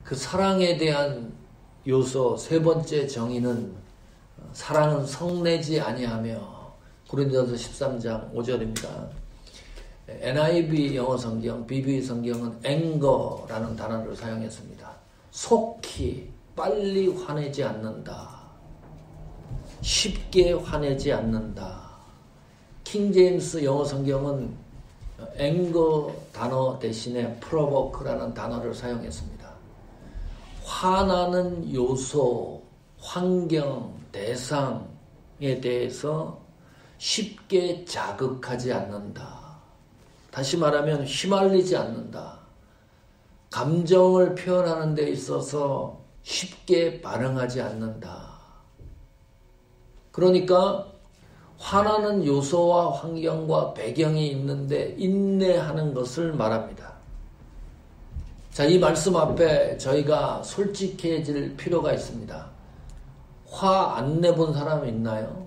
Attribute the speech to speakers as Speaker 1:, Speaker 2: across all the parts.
Speaker 1: 그 사랑에 대한 요소 세 번째 정의는 사랑은 성내지 아니하며 고린도전서 13장 5절입니다. NIV 영어 성경, BB 성경은 anger라는 단어를 사용했습니다. 속히, 빨리 화내지 않는다. 쉽게 화내지 않는다. 킹제임스 영어 성경은 anger 단어 대신에 provoke라는 단어를 사용했습니다. 화나는 요소, 환경, 대상에 대해서 쉽게 자극하지 않는다. 다시 말하면 휘말리지 않는다. 감정을 표현하는 데 있어서 쉽게 반응하지 않는다. 그러니까 화나는 요소와 환경과 배경이 있는데 인내하는 것을 말합니다. 자, 이 말씀 앞에 저희가 솔직해질 필요가 있습니다. 화 안 내본 사람 있나요?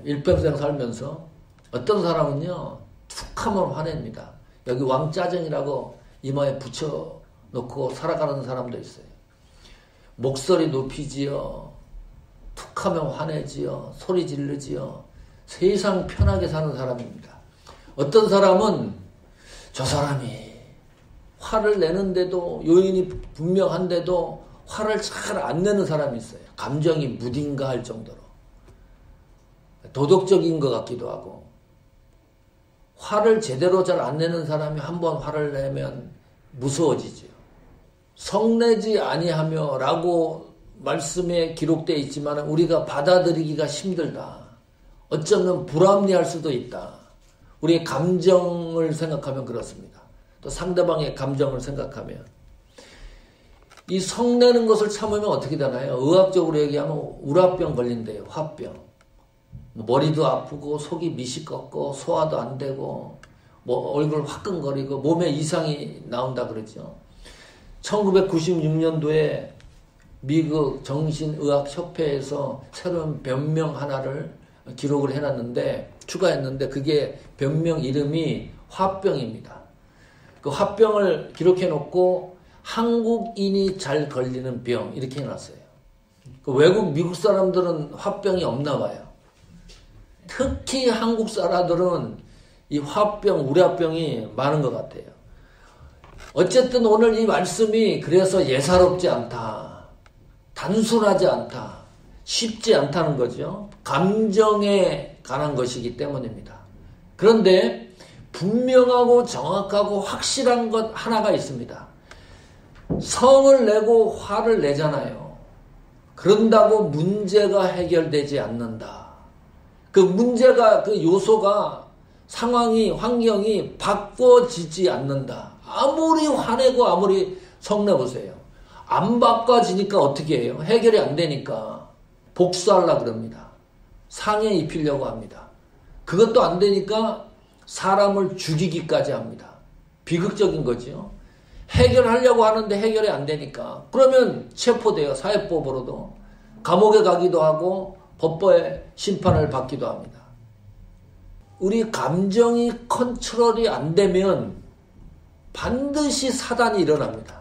Speaker 1: 일평생 살면서 어떤 사람은요 툭 하면 화냅니다. 여기 왕짜증이라고 이마에 붙여놓고 살아가는 사람도 있어요. 목소리 높이지요, 툭 하면 화내지요, 소리 지르지요. 세상 편하게 사는 사람입니다. 어떤 사람은 저 사람이 화를 내는데도 요인이 분명한데도 화를 잘 안 내는 사람이 있어요. 감정이 무딘가 할 정도로 도덕적인 것 같기도 하고, 화를 제대로 잘 안 내는 사람이 한번 화를 내면 무서워지죠. 성내지 아니하며 라고 말씀에 기록되어 있지만 우리가 받아들이기가 힘들다. 어쩌면 불합리할 수도 있다. 우리의 감정을 생각하면 그렇습니다. 또 상대방의 감정을 생각하면. 이 성내는 것을 참으면 어떻게 되나요? 의학적으로 얘기하면 우라병 걸린대요. 화병. 머리도 아프고 속이 미식겁고 소화도 안 되고 얼굴 화끈거리고 몸에 이상이 나온다 그러죠. 1996년도에 미국 정신의학협회에서 새로운 병명 하나를 기록을 해놨는데, 추가했는데, 그게 병명 이름이 화병입니다. 그 화병을 기록해놓고 한국인이 잘 걸리는 병 이렇게 해놨어요. 그 외국 미국 사람들은 화병이 없나 봐요. 특히 한국 사람들은 이 화병, 우라병이 많은 것 같아요. 어쨌든 오늘 이 말씀이 그래서 예사롭지 않다. 단순하지 않다. 쉽지 않다는 거죠. 감정에 관한 것이기 때문입니다. 그런데 분명하고 정확하고 확실한 것 하나가 있습니다. 성을 내고 화를 내잖아요. 그런다고 문제가 해결되지 않는다. 그 문제가, 그 요소가, 상황이, 환경이 바꿔지지 않는다. 아무리 화내고 아무리 성내보세요. 안 바꿔지니까 어떻게 해요? 해결이 안 되니까 복수하려고 그럽니다. 상해 입히려고 합니다. 그것도 안 되니까 사람을 죽이기까지 합니다. 비극적인 거죠. 해결하려고 하는데 해결이 안 되니까. 그러면 체포돼요. 사회법으로도. 감옥에 가기도 하고 법법의 심판을 받기도 합니다. 우리 감정이 컨트롤이 안 되면 반드시 사단이 일어납니다.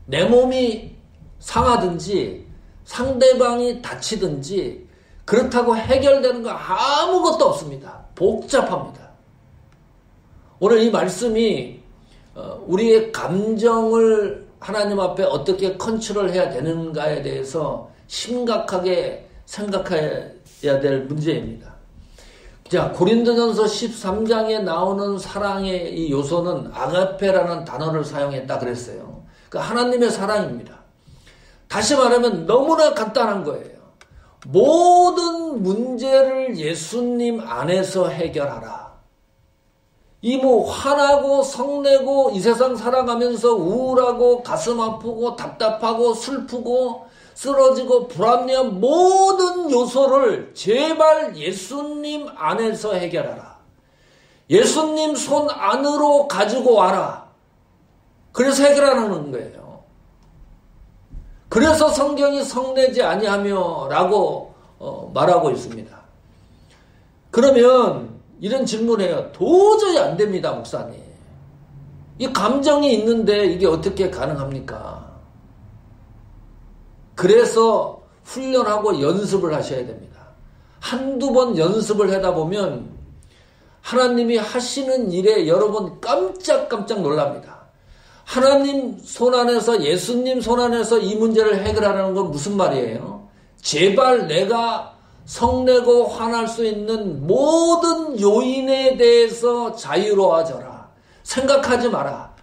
Speaker 1: 내 몸이 상하든지 상대방이 다치든지 그렇다고 해결되는 거 아무것도 없습니다. 복잡합니다. 오늘 이 말씀이 우리의 감정을 하나님 앞에 어떻게 컨트롤해야 되는가에 대해서 심각하게 생각해야 될 문제입니다. 자, 고린도전서 13장에 나오는 사랑의 이 요소는 아가페라는 단어를 사용했다 그랬어요. 그 하나님의 사랑입니다. 다시 말하면 너무나 간단한 거예요. 모든 문제를 예수님 안에서 해결하라. 이 화나고 성내고 이 세상 살아가면서 우울하고 가슴 아프고 답답하고 슬프고 쓰러지고 불합리한 모든 요소를 제발 예수님 안에서 해결하라. 예수님 손 안으로 가지고 와라. 그래서 해결하는 거예요. 그래서 성경이 성내지 아니하며 라고 말하고 있습니다. 그러면 이런 질문해요. 도저히 안 됩니다, 목사님. 이 감정이 있는데 이게 어떻게 가능합니까? 그래서 훈련하고 연습을 하셔야 됩니다. 한두 번 연습을 하다 보면 하나님이 하시는 일에 여러분 깜짝깜짝 놀랍니다. 하나님 손 안에서, 예수님 손 안에서 이 문제를 해결하라는 건 무슨 말이에요? 제발 내가 성내고 화날 수 있는 모든 요인에 대해서 자유로워져라. 생각하지 마라.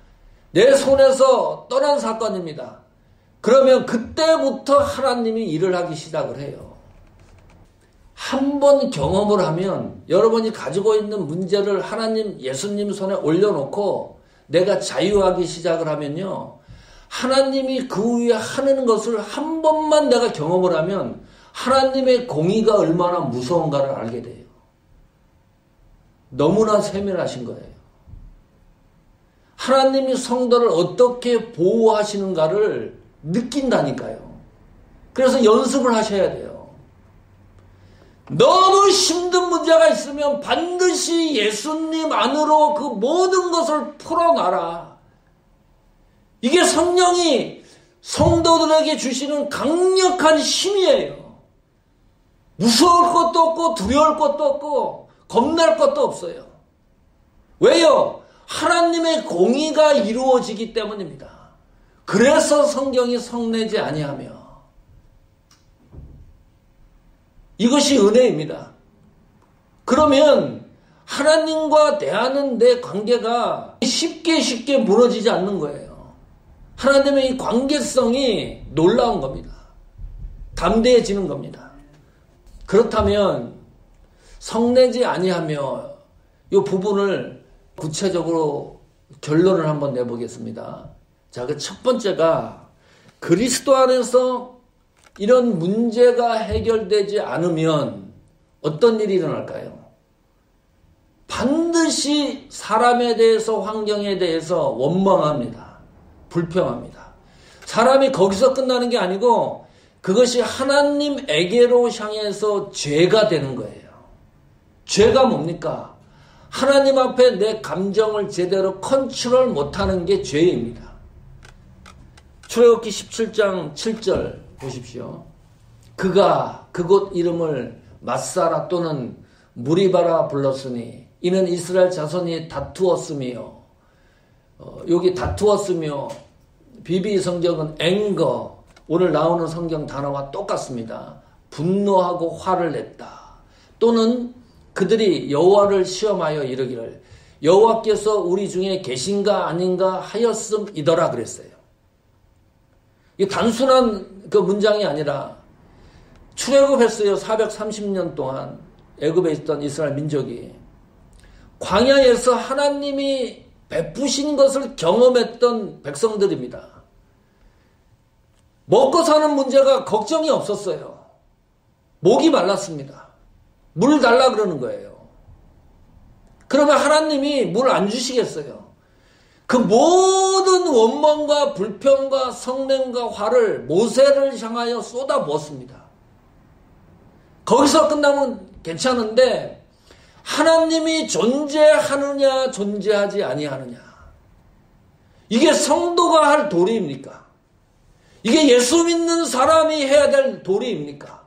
Speaker 1: 내 손에서 떠난 사건입니다. 그러면 그때부터 하나님이 일을 하기 시작을 해요. 한 번 경험을 하면 여러분이 가지고 있는 문제를 하나님, 예수님 손에 올려놓고 내가 자유하기 시작을 하면요. 하나님이 그 위에 하는 것을 한 번만 내가 경험을 하면 하나님의 공의가 얼마나 무서운가를 알게 돼요. 너무나 세밀하신 거예요. 하나님이 성도를 어떻게 보호하시는가를 느낀다니까요. 그래서 연습을 하셔야 돼요. 너무 힘든 문제가 있으면 반드시 예수님 안으로 그 모든 것을 풀어놔라. 이게 성령이 성도들에게 주시는 강력한 힘이에요. 무서울 것도 없고 두려울 것도 없고 겁날 것도 없어요. 왜요? 하나님의 공의가 이루어지기 때문입니다. 그래서 성경이 성내지 아니하며, 이것이 은혜입니다. 그러면 하나님과 대하는 내 관계가 쉽게 무너지지 않는 거예요. 하나님의 이 관계성이 놀라운 겁니다. 담대해지는 겁니다. 그렇다면 성내지 아니하며 이 부분을 구체적으로 결론을 한번 내보겠습니다. 자, 그 첫 번째가 그리스도 안에서 이런 문제가 해결되지 않으면 어떤 일이 일어날까요? 반드시 사람에 대해서, 환경에 대해서 원망합니다. 불평합니다. 사람이 거기서 끝나는 게 아니고 그것이 하나님에게로 향해서 죄가 되는 거예요. 죄가 뭡니까? 하나님 앞에 내 감정을 제대로 컨트롤 못하는 게 죄입니다. 출애굽기 17장 7절 보십시오. 그가 그곳 이름을 마사라 또는 무리바라 불렀으니 이는 이스라엘 자손이 다투었으며, 여기 다투었으며 비비 성경은 앵거, 오늘 나오는 성경 단어와 똑같습니다. 분노하고 화를 냈다. 또는 그들이 여호와를 시험하여 이르기를 여호와께서 우리 중에 계신가 아닌가 하였음이더라 그랬어요. 이 단순한 그 문장이 아니라 출애굽했어요. 430년 동안 애굽에 있던 이스라엘 민족이 광야에서 하나님이 베푸신 것을 경험했던 백성들입니다. 먹고 사는 문제가 걱정이 없었어요. 목이 말랐습니다. 물 달라 그러는 거예요. 그러면 하나님이 물 안 주시겠어요? 그 모든 원망과 불평과 성냄과 화를 모세를 향하여 쏟아부었습니다. 거기서 끝나면 괜찮은데 하나님이 존재하느냐 존재하지 아니하느냐, 이게 성도가 할 도리입니까? 이게 예수 믿는 사람이 해야 될 도리입니까?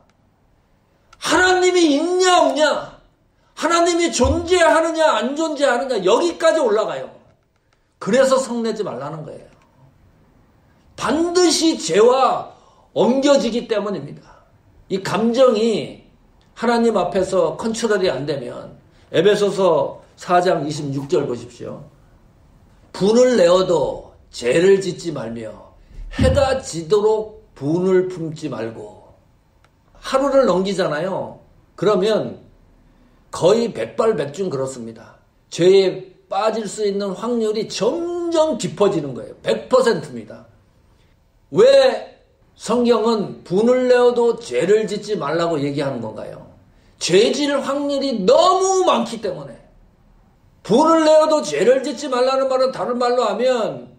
Speaker 1: 하나님이 있냐 없냐, 하나님이 존재하느냐 안 존재하느냐, 여기까지 올라가요. 그래서 성내지 말라는 거예요. 반드시 죄와 엉겨지기 때문입니다. 이 감정이 하나님 앞에서 컨트롤이 안 되면, 에베소서 4장 26절 보십시오. 분을 내어도 죄를 짓지 말며 해가 지도록 분을 품지 말고. 하루를 넘기잖아요. 그러면 거의 백발백중 그렇습니다. 죄에 빠질 수 있는 확률이 점점 깊어지는 거예요. 100%입니다. 왜 성경은 분을 내어도 죄를 짓지 말라고 얘기하는 건가요? 죄질 확률이 너무 많기 때문에. 분을 내어도 죄를 짓지 말라는 말은 다른 말로 하면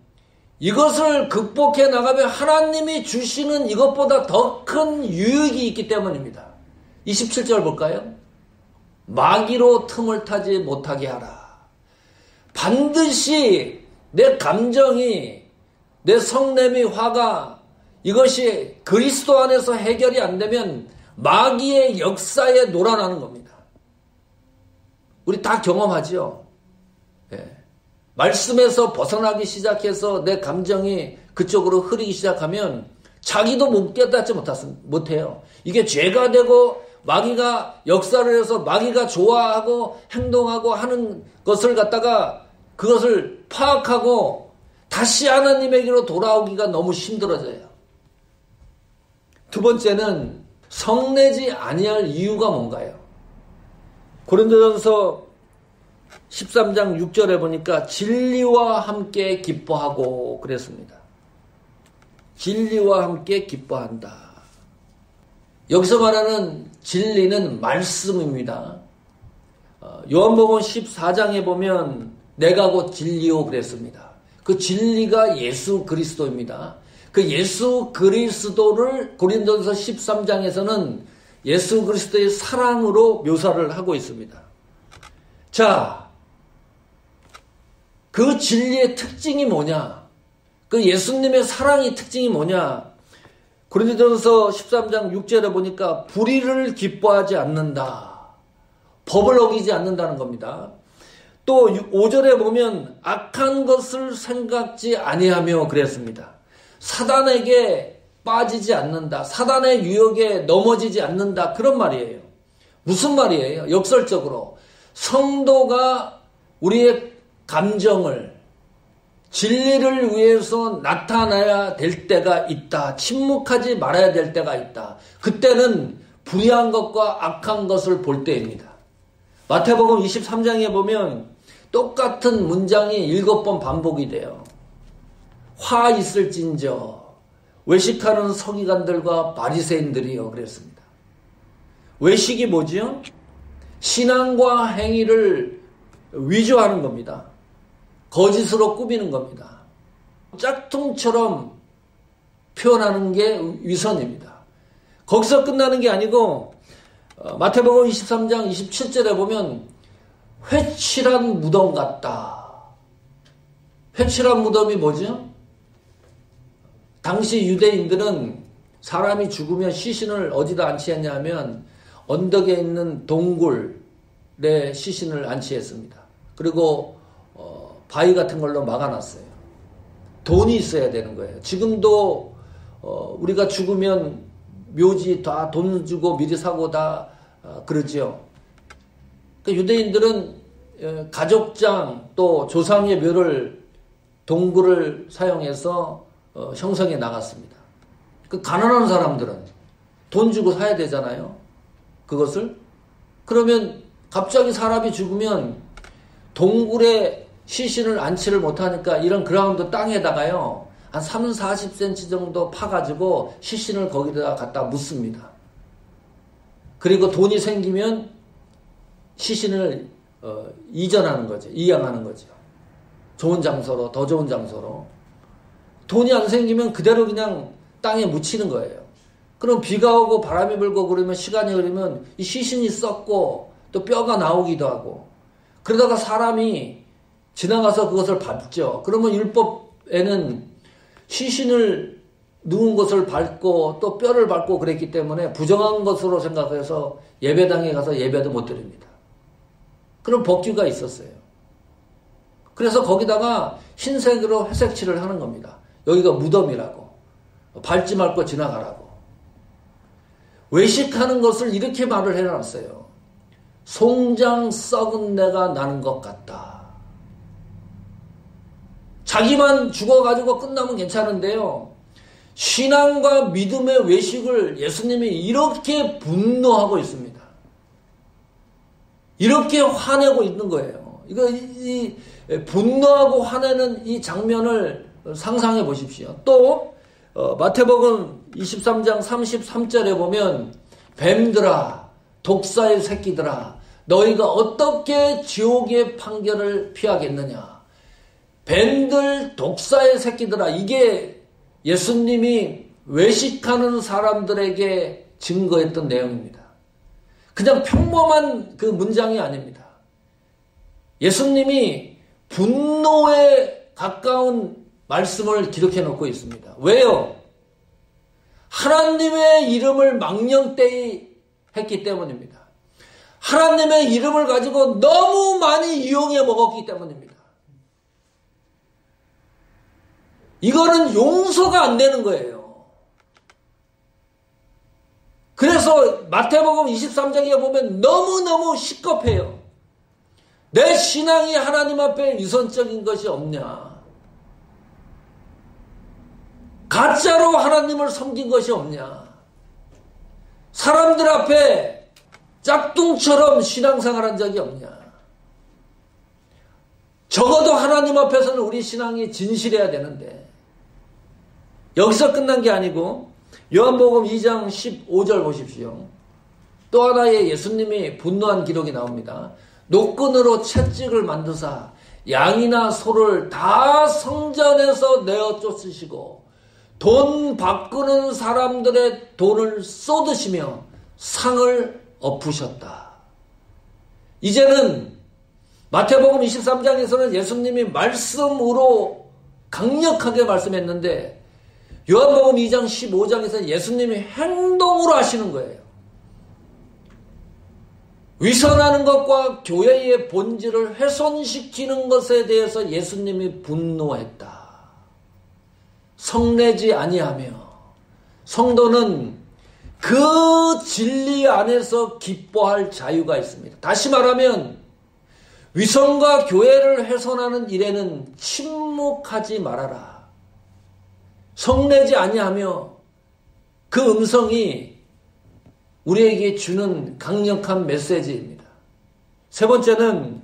Speaker 1: 이것을 극복해 나가면 하나님이 주시는 이것보다 더 큰 유익이 있기 때문입니다. 27절 볼까요? 마귀로 틈을 타지 못하게 하라. 반드시 내 감정이, 내 성냄이, 화가 이것이 그리스도 안에서 해결이 안 되면 마귀의 역사에 놀아나는 겁니다. 우리 다 경험하죠. 예. 말씀에서 벗어나기 시작해서 내 감정이 그쪽으로 흐르기 시작하면 자기도 못 깨닫지 못해요. 이게 죄가 되고 마귀가 역사를 해서 마귀가 좋아하고 행동하고 하는 것을 갖다가 그것을 파악하고 다시 하나님에게로 돌아오기가 너무 힘들어져요. 두 번째는 성내지 아니할 이유가 뭔가요? 고린도전서 13장 6절에 보니까 진리와 함께 기뻐하고 그랬습니다. 진리와 함께 기뻐한다. 여기서 말하는 진리는 말씀입니다. 요한복음 14장에 보면 내가 곧 진리요 그랬습니다. 그 진리가 예수 그리스도입니다. 그 예수 그리스도를 고린도전서 13장에서는 예수 그리스도의 사랑으로 묘사를 하고 있습니다. 자, 그 진리의 특징이 뭐냐? 그 예수님의 사랑의 특징이 뭐냐? 고린도전서 13장 6절에 보니까 불의를 기뻐하지 않는다. 법을 어기지 않는다는 겁니다. 또 5절에 보면 악한 것을 생각지 아니하며 그랬습니다. 사단에게 빠지지 않는다. 사단의 유혹에 넘어지지 않는다. 그런 말이에요. 무슨 말이에요? 역설적으로 성도가 우리의 감정을 진리를 위해서 나타나야 될 때가 있다. 침묵하지 말아야 될 때가 있다. 그때는 불의한 것과 악한 것을 볼 때입니다. 마태복음 23장에 보면 똑같은 문장이 7번 반복이 돼요. 화 있을진저 외식하는 서기관들과 바리새인들이요 그랬습니다. 외식이 뭐지요? 신앙과 행위를 위조하는 겁니다. 거짓으로 꾸미는 겁니다. 짝퉁처럼 표현하는 게 위선입니다. 거기서 끝나는 게 아니고 마태복음 23장 27절에 보면 회칠한 무덤 같다. 회칠한 무덤이 뭐죠? 당시 유대인들은 사람이 죽으면 시신을 어디다 안치했냐면 언덕에 있는 동굴에 시신을 안치했습니다. 그리고 바위 같은 걸로 막아놨어요. 돈이 있어야 되는 거예요. 지금도 우리가 죽으면 묘지 다 돈 주고 미리 사고 다 그러지요. 그러니까 유대인들은 가족장 또 조상의 묘를 동굴을 사용해서 형성해 나갔습니다. 그 가난한 사람들은 돈 주고 사야 되잖아요. 그것을. 그러면 갑자기 사람이 죽으면 동굴에 시신을 안치를 못하니까 이런 그라운드 땅에다가요. 한 3, 40cm 정도 파가지고 시신을 거기다 갖다 묻습니다. 그리고 돈이 생기면 시신을 이전하는 거죠. 이양하는 거죠. 좋은 장소로, 더 좋은 장소로. 돈이 안 생기면 그대로 그냥 땅에 묻히는 거예요. 그럼 비가 오고 바람이 불고 그러면 시간이 흐르면 이 시신이 썩고 또 뼈가 나오기도 하고 그러다가 사람이 지나가서 그것을 밟죠. 그러면 율법에는 시신을 누운 것을 밟고 또 뼈를 밟고 그랬기 때문에 부정한 것으로 생각해서 예배당에 가서 예배도 못 드립니다. 그런 법규가 있었어요. 그래서 거기다가 흰색으로 회색칠을 하는 겁니다. 여기가 무덤이라고. 밟지 말고 지나가라고. 외식하는 것을 이렇게 말을 해놨어요. 송장 썩은 내가 나는 것 같다. 자기만 죽어가지고 끝나면 괜찮은데요. 신앙과 믿음의 외식을 예수님이 이렇게 분노하고 있습니다. 이렇게 화내고 있는 거예요. 이 분노하고 화내는 이 장면을 상상해 보십시오. 또 마태복음 23장 33절에 보면 뱀들아 독사의 새끼들아 너희가 어떻게 지옥의 판결을 피하겠느냐. 뱀들 독사의 새끼들아 이게 예수님이 외식하는 사람들에게 증거했던 내용입니다. 그냥 평범한 그 문장이 아닙니다. 예수님이 분노에 가까운 말씀을 기록해 놓고 있습니다. 왜요? 하나님의 이름을 망령되이 했기 때문입니다. 하나님의 이름을 가지고 너무 많이 이용해 먹었기 때문입니다. 이거는 용서가 안 되는 거예요. 그래서 마태복음 23장에 보면 너무너무 시겁해요. 내 신앙이 하나님 앞에 유선적인 것이 없냐? 가짜로 하나님을 섬긴 것이 없냐? 사람들 앞에 짝퉁처럼 신앙생활한 적이 없냐? 적어도 하나님 앞에서는 우리 신앙이 진실해야 되는데 여기서 끝난 게 아니고 요한복음 2장 15절 보십시오. 또 하나의 예수님이 분노한 기록이 나옵니다. 노끈으로 채찍을 만드사 양이나 소를 다 성전에서 내어 쫓으시고 돈 바꾸는 사람들의 돈을 쏟으시며 상을 엎으셨다. 이제는 마태복음 23장에서는 예수님이 말씀으로 강력하게 말씀했는데 요한복음 2장 15장에서는 예수님이 행동으로 하시는 거예요. 위선하는 것과 교회의 본질을 훼손시키는 것에 대해서 예수님이 분노했다. 성내지 아니하며 성도는 그 진리 안에서 기뻐할 자유가 있습니다. 다시 말하면 위선과 교회를 훼손하는 일에는 침묵하지 말아라. 성내지 아니하며 그 음성이 우리에게 주는 강력한 메시지입니다. 세 번째는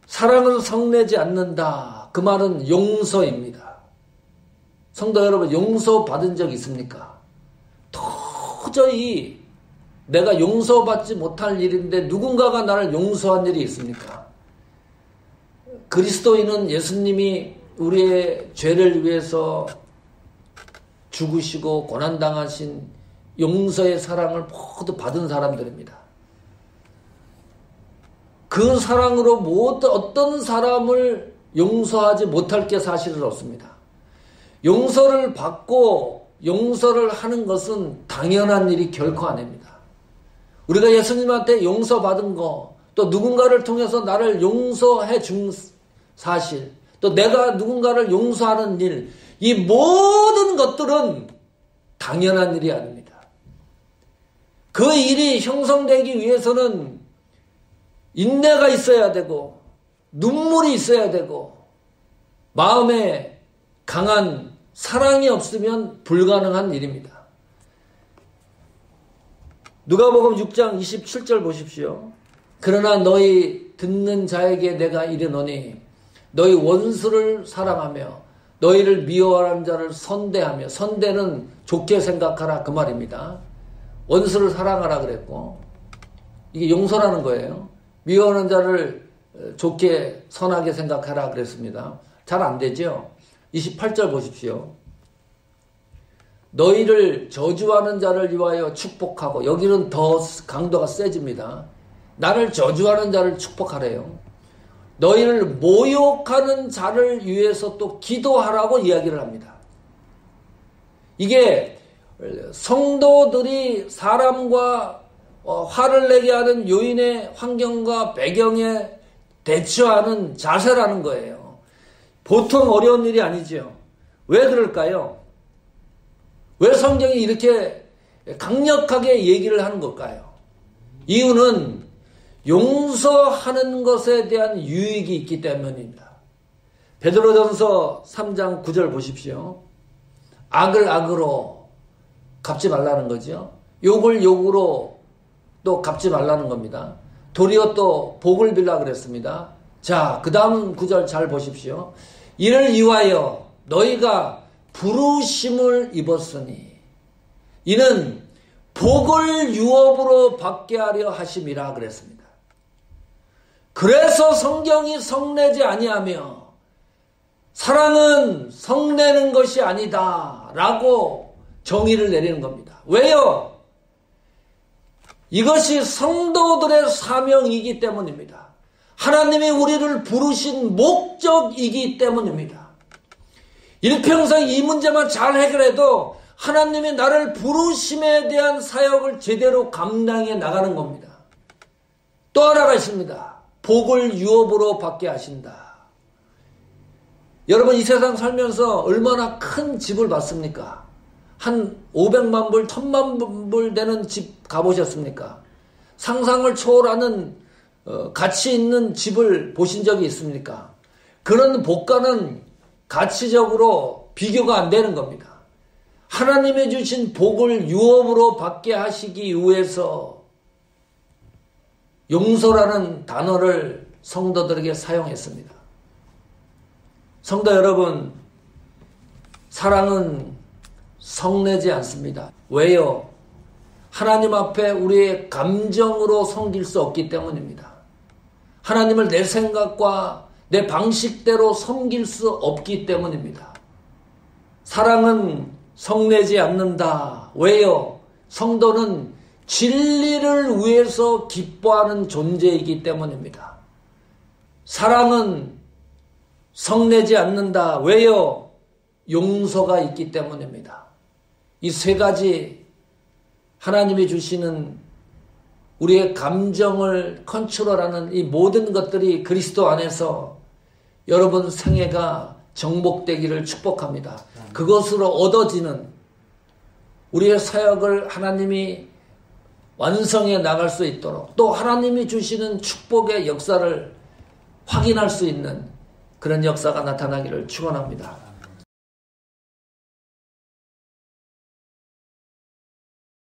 Speaker 1: 사랑은 성내지 않는다. 그 말은 용서입니다. 성도 여러분, 용서받은 적 있습니까? 도저히 내가 용서받지 못할 일인데 누군가가 나를 용서한 일이 있습니까? 그리스도인은 예수님이 우리의 죄를 위해서 죽으시고 고난당하신 용서의 사랑을 모두 받은 사람들입니다. 그 사랑으로 어떤 사람을 용서하지 못할 게 사실은 없습니다. 용서를 받고 용서를 하는 것은 당연한 일이 결코 아닙니다. 우리가 예수님한테 용서받은 거, 또 누군가를 통해서 나를 용서해 준 사실, 또 내가 누군가를 용서하는 일, 이 모든 것들은 당연한 일이 아닙니다. 그 일이 형성되기 위해서는 인내가 있어야 되고 눈물이 있어야 되고 마음에 강한 사랑이 없으면 불가능한 일입니다. 누가복음 6장 27절 보십시오. 그러나 너희 듣는 자에게 내가 이르노니 너희 원수를 사랑하며 너희를 미워하는 자를 선대하며, 선대는 좋게 생각하라 그 말입니다. 원수를 사랑하라 그랬고 이게 용서라는 거예요. 미워하는 자를 좋게 선하게 생각하라 그랬습니다. 잘 안 되죠. 28절 보십시오. 너희를 저주하는 자를 위하여 축복하고, 여기는 더 강도가 세집니다. 나를 저주하는 자를 축복하래요. 너희를 모욕하는 자를 위해서 또 기도하라고 이야기를 합니다. 이게 성도들이 사람과 화를 내게 하는 요인의 환경과 배경에 대처하는 자세라는 거예요. 보통 어려운 일이 아니죠. 왜 그럴까요? 왜 성경이 이렇게 강력하게 얘기를 하는 걸까요? 이유는 용서하는 것에 대한 유익이 있기 때문입니다. 베드로전서 3장 9절 보십시오. 악을 악으로 갚지 말라는 거죠. 욕을 욕으로 또 갚지 말라는 겁니다. 도리어 또 복을 빌라 그랬습니다. 자, 그 다음 구절 잘 보십시오. 이를 위하여 너희가 부르심을 입었으니 이는 복을 유업으로 받게 하려 하심이라 그랬습니다. 그래서 성경이 성내지 아니하며 사랑은 성내는 것이 아니다 라고 정의를 내리는 겁니다. 왜요? 이것이 성도들의 사명이기 때문입니다. 하나님이 우리를 부르신 목적이기 때문입니다. 일평생 이 문제만 잘 해결해도 하나님이 나를 부르심에 대한 사역을 제대로 감당해 나가는 겁니다. 또 하나가 있습니다. 복을 유업으로 받게 하신다. 여러분 이 세상 살면서 얼마나 큰 집을 봤습니까? 한 500만 불, 1000만 불 되는 집 가보셨습니까? 상상을 초월하는 가치 있는 집을 보신 적이 있습니까? 그런 복과는 가치적으로 비교가 안 되는 겁니다. 하나님의 주신 복을 유업으로 받게 하시기 위해서 용서라는 단어를 성도들에게 사용했습니다. 성도 여러분, 사랑은 성내지 않습니다. 왜요? 하나님 앞에 우리의 감정으로 섬길 수 없기 때문입니다. 하나님을 내 생각과 내 방식대로 섬길 수 없기 때문입니다. 사랑은 성내지 않는다. 왜요? 성도는 진리를 위해서 기뻐하는 존재이기 때문입니다. 사랑은 성내지 않는다. 왜요? 용서가 있기 때문입니다. 이 세 가지 하나님이 주시는 우리의 감정을 컨트롤하는 이 모든 것들이 그리스도 안에서 여러분 생애가 정복되기를 축복합니다. 그것으로 얻어지는 우리의 사역을 하나님이 완성해 나갈 수 있도록 또 하나님이 주시는 축복의 역사를 확인할 수 있는 그런 역사가 나타나기를 축원합니다.